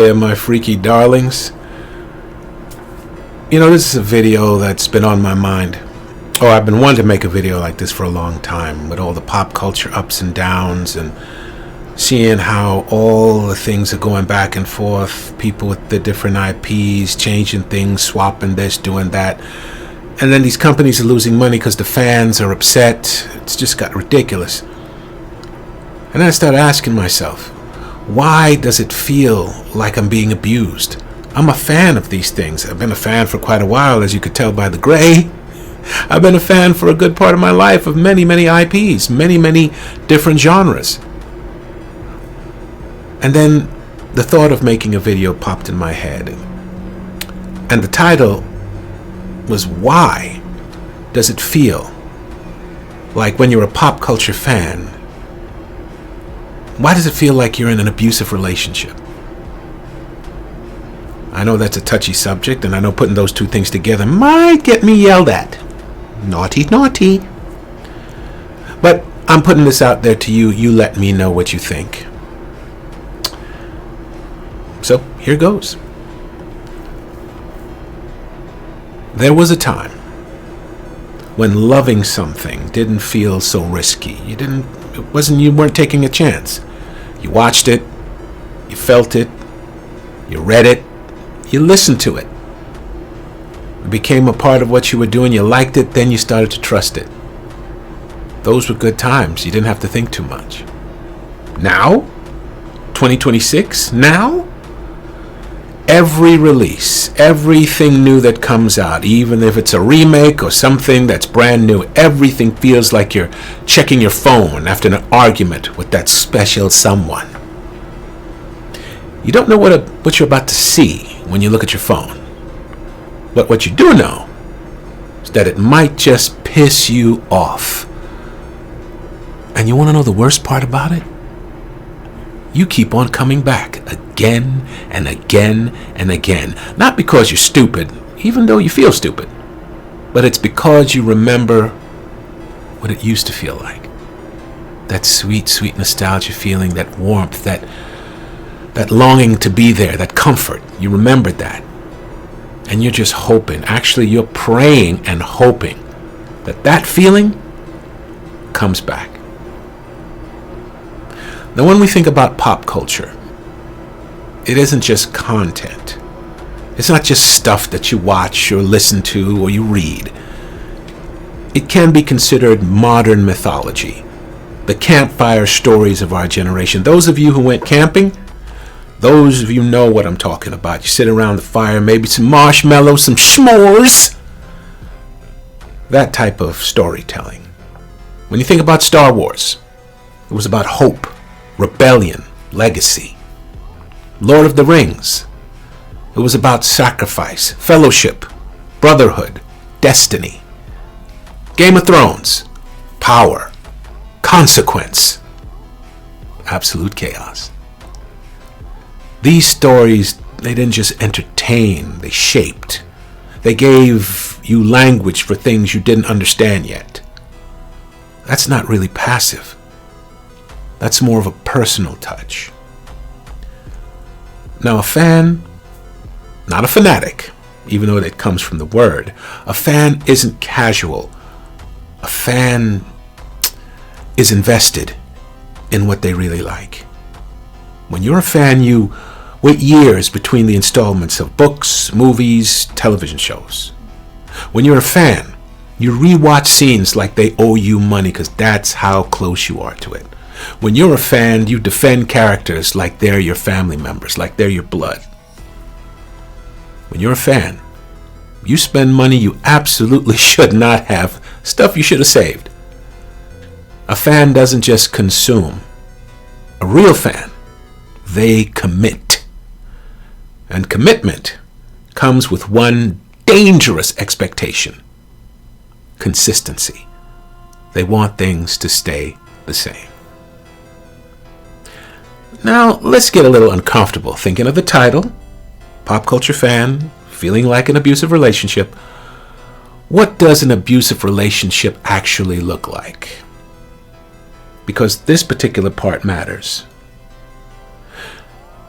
There, my freaky darlings. This is a video that's been on my mind. Oh, I've been wanting to make a video like this for a long time, with all the pop culture ups and downs and seeing how all the things are going back and forth, people with the different IPs, changing things, swapping this, doing that. And then these companies are losing money because the fans are upset. It's just got ridiculous. And then I started asking myself, why does it feel like I'm being abused? I'm a fan of these things. I've been a fan for quite a while, as you could tell by the gray. I've been a fan for a good part of my life of many, many IPs, many different genres. And then the thought of making a video popped in my head. And the title was, why does it feel like when you're a pop culture fan, why does it feel like you're in an abusive relationship? I know that's a touchy subject, and I know putting those two things together might get me yelled at. Naughty, naughty. But I'm putting this out there to you. You let me know what you think. So here goes. There was a time when loving something didn't feel so risky. You weren't taking a chance. You watched it, you felt it, you read it, you listened to it. It became a part of what you were doing, you liked it, then you started to trust it. Those were good times. You didn't have to think too much. Now, 2026, now, every release, everything new that comes out, even if it's a remake or something that's brand new, everything feels like you're checking your phone after an argument with that special someone. You don't know what you're about to see when you look at your phone. But what you do know is that it might just piss you off. And you want to know the worst part about it? You keep on coming back again and again and again. Not because you're stupid, even though you feel stupid, but it's because you remember what it used to feel like. That sweet, sweet nostalgia feeling, that warmth, that longing to be there, that comfort. You remembered that. And you're just hoping, actually you're praying and hoping that feeling comes back. Now, when we think about pop culture, it isn't just content. It's not just stuff that you watch or listen to or you read. It can be considered modern mythology, the campfire stories of our generation. Those of you who went camping, those of you know what I'm talking about. You sit around the fire, maybe some marshmallows, some s'mores. That type of storytelling. When you think about Star Wars, it was about hope, rebellion, legacy. Lord of the Rings, it was about sacrifice, fellowship, brotherhood, destiny. Game of Thrones, power, consequence, absolute chaos. These stories, they didn't just entertain, they shaped. They gave you language for things you didn't understand yet. That's not really passive. That's more of a personal touch. Now, a fan, not a fanatic, even though it comes from the word, a fan isn't casual. A fan is invested in what they really like. When you're a fan, you wait years between the installments of books, movies, television shows. When you're a fan, you rewatch scenes like they owe you money because that's how close you are to it. When you're a fan, you defend characters like they're your family members, like they're your blood. When you're a fan, you spend money you absolutely should not have, stuff you should have saved. A fan doesn't just consume. A real fan, they commit. And commitment comes with one dangerous expectation: consistency. They want things to stay the same. Now, let's get a little uncomfortable thinking of the title, Pop Culture Fan, Feeling Like an Abusive Relationship. What does an abusive relationship actually look like? Because this particular part matters.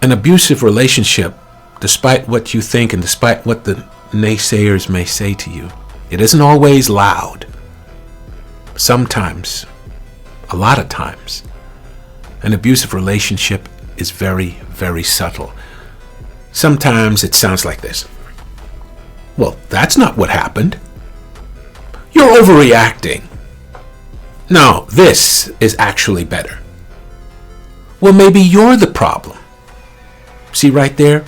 An abusive relationship, despite what you think and despite what the naysayers may say to you, it isn't always loud. Sometimes, a lot of times, an abusive relationship is very, very subtle. Sometimes it sounds like this. Well, that's not what happened. You're overreacting. No, this is actually better. Well, maybe you're the problem. See right there?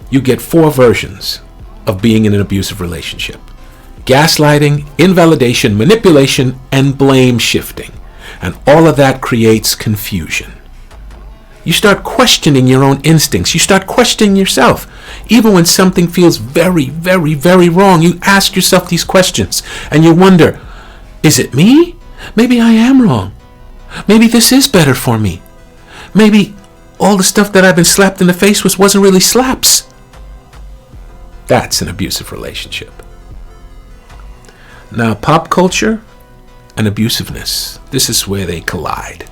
You get 4 versions of being in an abusive relationship. Gaslighting, invalidation, manipulation, and blame shifting. And all of that creates confusion. You start questioning your own instincts. You start questioning yourself. Even when something feels very, very, very wrong, you ask yourself these questions and you wonder, is it me? Maybe I am wrong. Maybe this is better for me. Maybe all the stuff that I've been slapped in the face with wasn't really slaps. That's an abusive relationship. Now, pop culture and abusiveness, this is where they collide.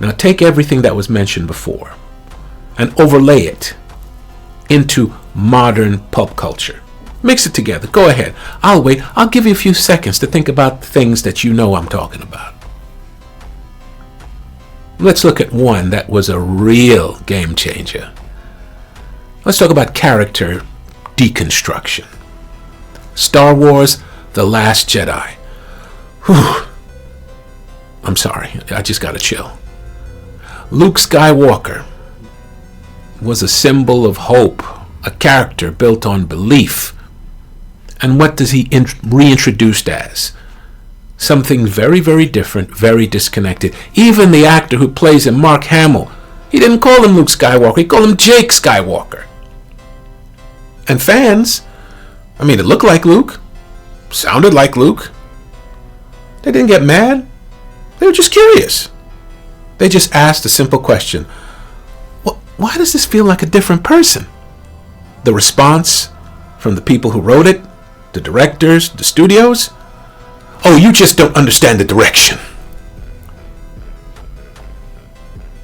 Now, take everything that was mentioned before and overlay it into modern pop culture. Mix it together. Go ahead. I'll wait. I'll give you a few seconds to think about the things that you know I'm talking about. Let's look at one that was a real game changer. Let's talk about character deconstruction. Star Wars: The Last Jedi. Whew. I'm sorry, I just got a chill. Luke Skywalker was a symbol of hope, a character built on belief. And what does he reintroduced as? Something very, very different, very disconnected. Even the actor who plays him, Mark Hamill, he didn't call him Luke Skywalker, he called him Jake Skywalker. And fans, it looked like Luke, sounded like Luke. They didn't get mad. They were just curious. They just asked a simple question. Why does this feel like a different person? The response from the people who wrote it, the directors, the studios? Oh, you just don't understand the direction.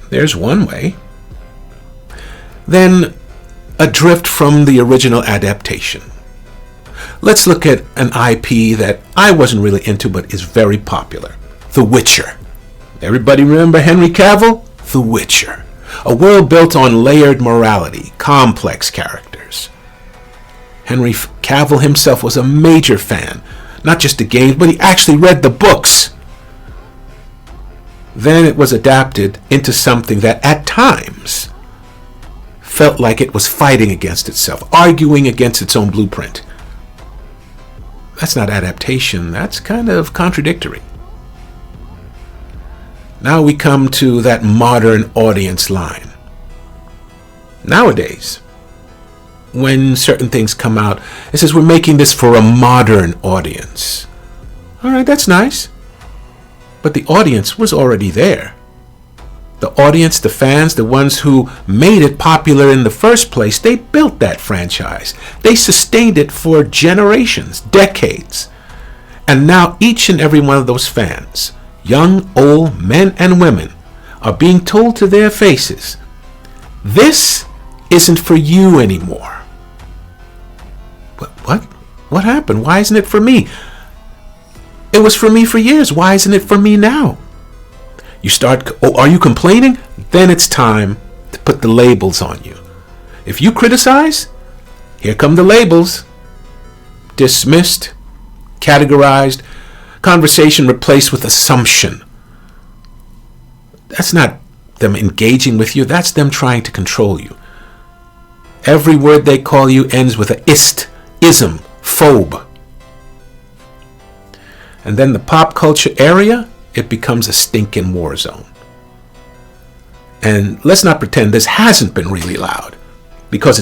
There's one way. Then, a drift from the original adaptation. Let's look at an IP that I wasn't really into but is very popular. The Witcher. Everybody remember Henry Cavill? The Witcher. A world built on layered morality, complex characters. Henry Cavill himself was a major fan. Not just the games, but he actually read the books. Then it was adapted into something that at times felt like it was fighting against itself, arguing against its own blueprint. That's not adaptation, that's kind of contradictory. Now we come to that modern audience line. Nowadays, when certain things come out, it says we're making this for a modern audience. All right, that's nice. But the audience was already there. The audience, the fans, the ones who made it popular in the first place, they built that franchise. They sustained it for generations, decades. And now each and every one of those fans, young, old, men and women, are being told to their faces, this isn't for you anymore. What happened? Why isn't it for me? It was for me for years. Why isn't it for me now? You start, are you complaining? Then it's time to put the labels on you. If you criticize, here come the labels. Dismissed, categorized, conversation replaced with assumption. That's not them engaging with you. That's them trying to control you. Every word they call you ends with a ist, ism, phobe. And then the pop culture area, it becomes a stinking war zone. And let's not pretend this hasn't been really loud, because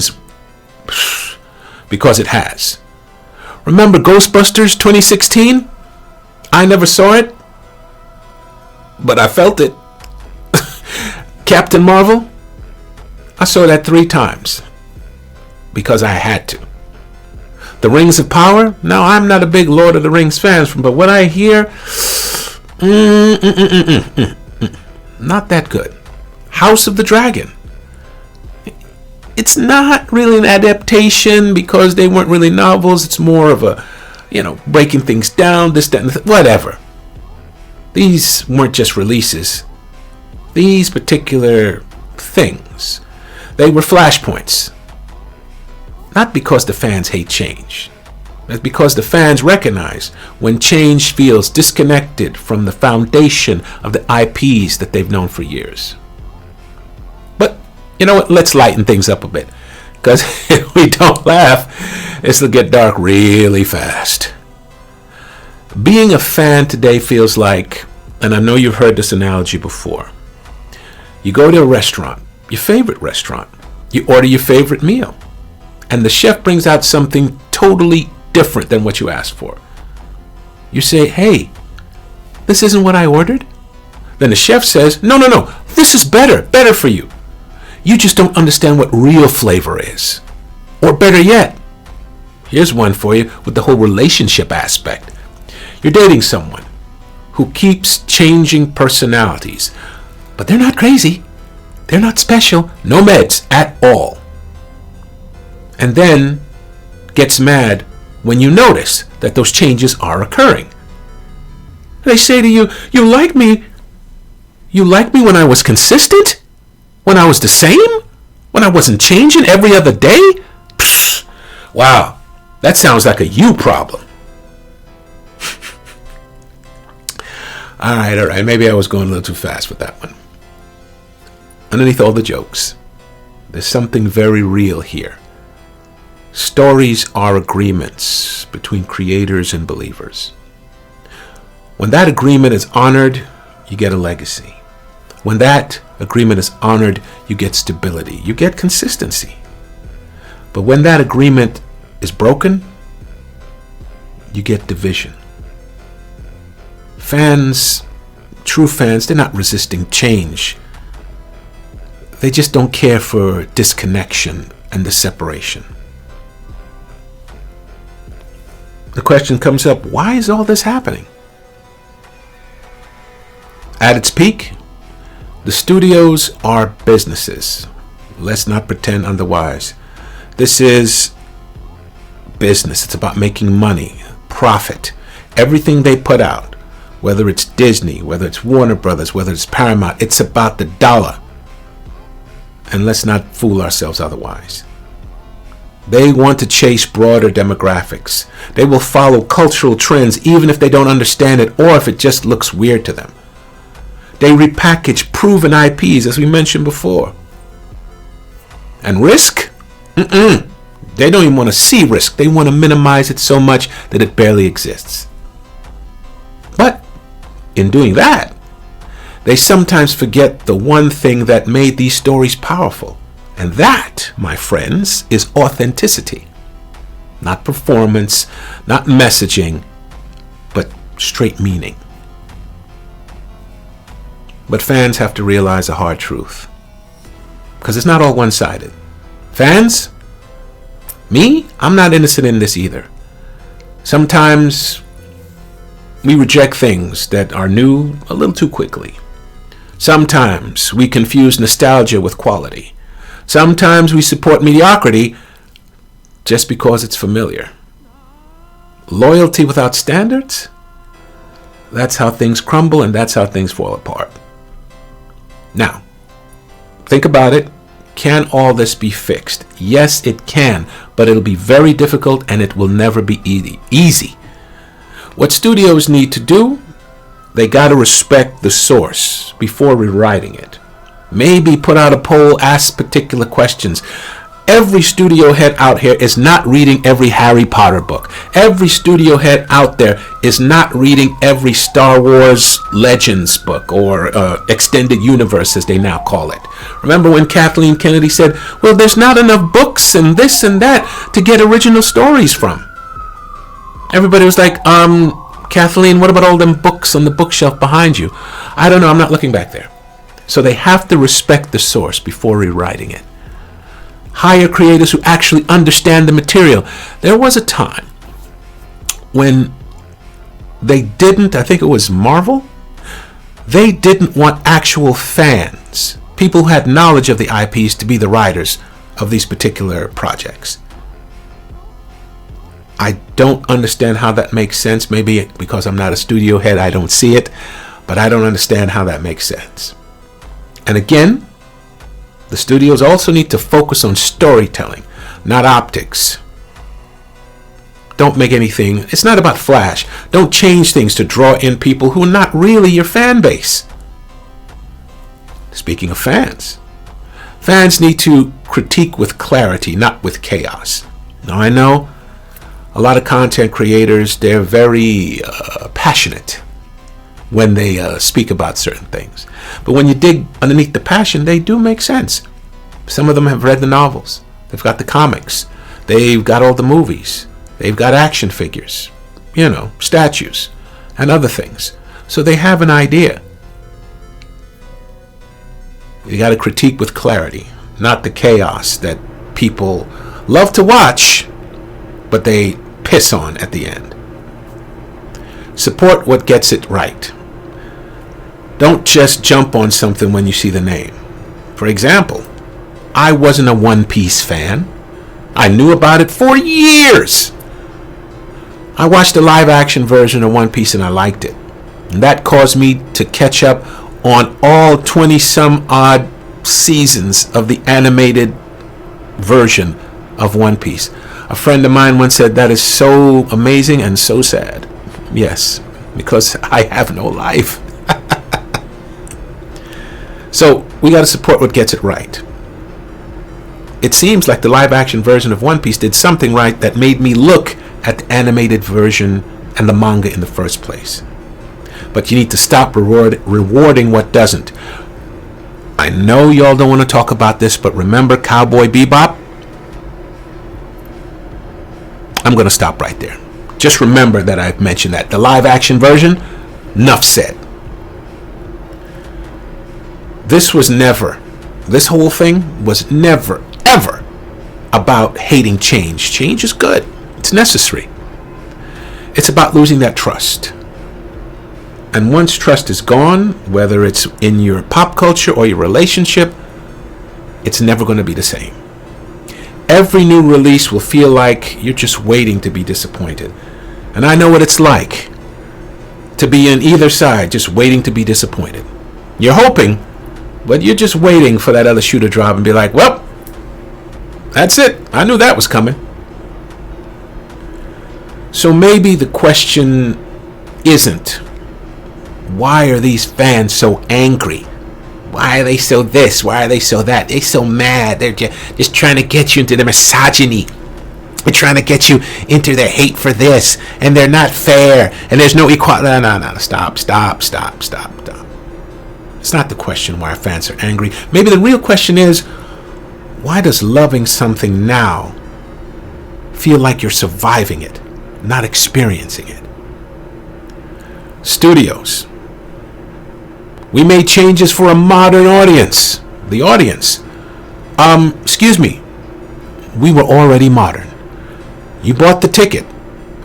it has. Remember Ghostbusters 2016? I never saw it, but I felt it. Captain Marvel? I saw that 3 times because I had to. The Rings of Power? Now, I'm not a big Lord of the Rings fan, but what I hear, not that good. House of the Dragon. it's not really an adaptation because they weren't really novels. It's more of a, breaking things down, this, that, and whatever. These weren't just releases. These particular things, they were flashpoints. Not because the fans hate change. It's because the fans recognize when change feels disconnected from the foundation of the IPs that they've known for years. But you know what? Let's lighten things up a bit. Because if we don't laugh, this will get dark really fast. Being a fan today feels like, and I know you've heard this analogy before, you go to a restaurant, your favorite restaurant, you order your favorite meal, and the chef brings out something totally different than what you asked for. You say, hey, this isn't what I ordered? Then the chef says, no, this is better for you. You just don't understand what real flavor is. Or better yet, here's one for you with the whole relationship aspect. You're dating someone who keeps changing personalities, but they're not crazy. They're not special. No meds at all. And then gets mad when you notice that those changes are occurring. They say to you, you like me when I was consistent? When I was the same? When I wasn't changing every other day? Pfft, wow, that sounds like a you problem. All right, maybe I was going a little too fast with that one. Underneath all the jokes, there's something very real here. Stories are agreements between creators and believers. When that agreement is honored, you get a legacy. When that agreement is honored, you get stability. You get consistency. But when that agreement is broken, you get division. Fans, true fans, they're not resisting change. They just don't care for disconnection and the separation. The question comes up, why is all this happening? At its peak, the studios are businesses. Let's not pretend otherwise. This is business. It's about making money, profit. Everything they put out, whether it's Disney, whether it's Warner Brothers, whether it's Paramount, it's about the dollar. And let's not fool ourselves otherwise. They want to chase broader demographics. They will follow cultural trends even if they don't understand it or if it just looks weird to them. They repackage proven IPs, as we mentioned before. And risk? They don't even want to see risk. They want to minimize it so much that it barely exists. But in doing that, they sometimes forget the one thing that made these stories powerful. And that, my friends, is authenticity. Not performance, not messaging, but straight meaning. But fans have to realize a hard truth. Because it's not all one-sided. Fans, me, I'm not innocent in this either. Sometimes we reject things that are new a little too quickly. Sometimes we confuse nostalgia with quality. Sometimes we support mediocrity just because it's familiar. Loyalty without standards? That's how things crumble and that's how things fall apart. Now, think about it. Can all this be fixed? Yes, it can, but it'll be very difficult and it will never be easy. What studios need to do, they got to respect the source before rewriting it. Maybe put out a poll, ask particular questions. Every studio head out here is not reading every Harry Potter book. Every studio head out there is not reading every Star Wars Legends book or extended universe, as they now call it. Remember when Kathleen Kennedy said, well, there's not enough books and this and that to get original stories from. Everybody was like, Kathleen, what about all them books on the bookshelf behind you? I don't know, I'm not looking back there. So they have to respect the source before rewriting it. Hire creators who actually understand the material. There was a time when they didn't, I think it was Marvel, they didn't want actual fans, people who had knowledge of the IPs, to be the writers of these particular projects. I don't understand how that makes sense. Maybe because I'm not a studio head, I don't see it, but I don't understand how that makes sense. And again, the studios also need to focus on storytelling, not optics. Don't make anything, it's not about flash. Don't change things to draw in people who are not really your fan base. Speaking of fans need to critique with clarity, not with chaos. Now I know a lot of content creators, they're very passionate when they speak about certain things. But when you dig underneath the passion, they do make sense. Some of them have read the novels. They've got the comics. They've got all the movies. They've got action figures, statues and other things. So they have an idea. You got to critique with clarity, not the chaos that people love to watch, but they piss on at the end. Support what gets it right. Don't just jump on something when you see the name. For example, I wasn't a One Piece fan. I knew about it for years. I watched the live action version of One Piece and I liked it. And that caused me to catch up on all 20 some odd seasons of the animated version of One Piece. A friend of mine once said, that is so amazing and so sad. Yes, because I have no life. So we got to support what gets it right. It seems like the live action version of One Piece did something right that made me look at the animated version and the manga in the first place. But you need to stop rewarding what doesn't. I know y'all don't want to talk about this, but remember Cowboy Bebop? I'm going to stop right there. Just remember that I've mentioned that. The live action version, enough said. This whole thing was never, ever about hating change. Change is good. It's necessary. It's about losing that trust. And once trust is gone, whether it's in your pop culture or your relationship, it's never going to be the same. Every new release will feel like you're just waiting to be disappointed. And I know what it's like to be on either side, just waiting to be disappointed. You're hoping, but you're just waiting for that other shoe to drop and be like, well, that's it. I knew that was coming. So maybe the question isn't, why are these fans so angry? Why are they so this? Why are they so that? They're so mad. They're just trying to get you into their misogyny. They're trying to get you into their hate for this. And they're not fair. And there's no equality. No. Stop. It's not the question why fans are angry. Maybe the real question is, why does loving something now feel like you're surviving it, not experiencing it? Studios. We made changes for a modern audience. The audience. Excuse me. We were already modern. You bought the ticket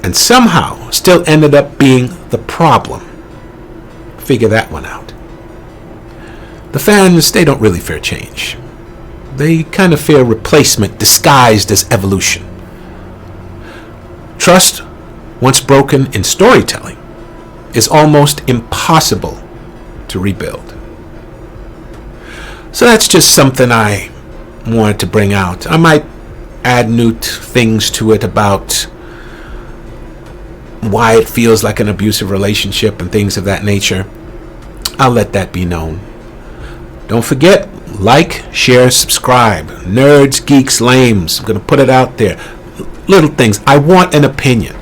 and somehow still ended up being the problem. Figure that one out. The fans, they don't really fear change. They kind of fear replacement disguised as evolution. Trust, once broken in storytelling, is almost impossible to rebuild. So that's just something I wanted to bring out. I might add new things to it about why it feels like an abusive relationship and things of that nature. I'll let that be known. Don't forget, like, share, subscribe. Nerds, geeks, lames. I'm going to put it out there. Little things. I want an opinion.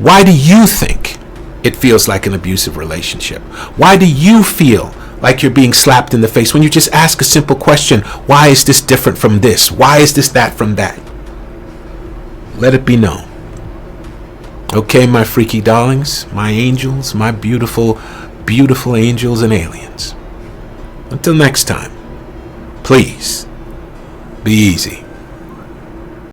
Why do you think it feels like an abusive relationship? Why do you feel like you're being slapped in the face when you just ask a simple question? Why is this different from this? Why is this that from that? Let it be known. Okay, my freaky darlings, my angels, my beautiful, beautiful angels and aliens. Until next time, please be easy.